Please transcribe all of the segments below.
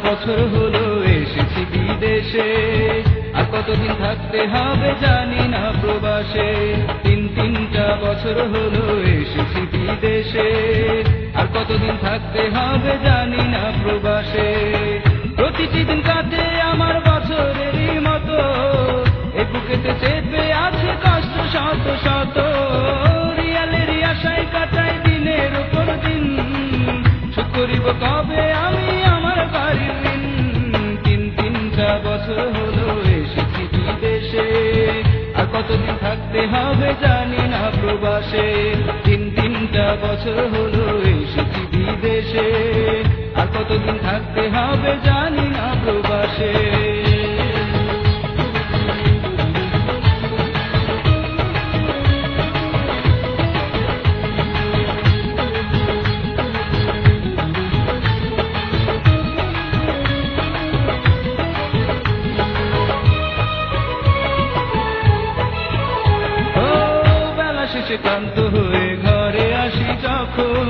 বছর হলো এসেছি বিদেশে, আর কতদিন থাকতে হবে জানি না প্রবাসে। তিনটা বছর হলো এসেছি বিদেশে, আর কতদিন থাকতে হবে জানি না প্রবাসে। প্রতিটি দিন কাটে আমার বছরেরই মতো, এ বুকেতে চেপে আছে কষ্ট শত শত। রিয়ালের আশায় কাটাই দিনের উপর দিন, শোধ করিব কবে আমি আমার বাড়ির ঋণ। তিনটা বছর হলো এসেছি বিদেশে, আর কতদিন থাকতে হবে জানি না প্রবাসে। তিনটা বছর হলো এসেছি বিদেশে, আর কতদিন থাকতে হবে জানি না প্রবাসে। শেষে ক্লান্ত হয়ে ঘরে আসি যখন,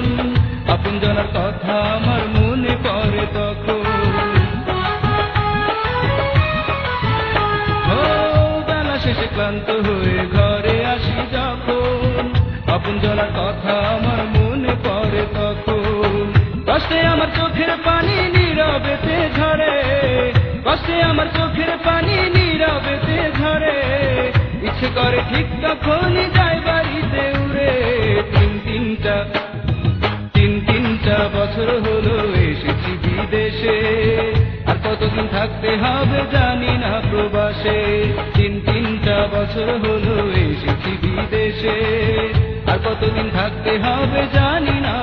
আপনজনের কথা আমার মনে পড়ে তখন। বেলা শেষে ক্লান্ত হয়ে ঘরে আসি যখন, আপনজনের কথা আমার মনে পড়ে তখন। কষ্টে আমার চোখের পানি নীরবেতে ঝরে, কষ্টে আমার চোখের পানি নীরবেতে ঝরে। ইচ্ছে করে ঠিক তখনই যাই বাড়িতে উড়ে। তিনটা বছর হলো এসেছি বিদেশে, আর কতদিন থাকতে হবে জানি না প্রবাসে। তিনটা বছর হলো এসেছি বিদেশে, আর কতদিন থাকতে হবে জানি না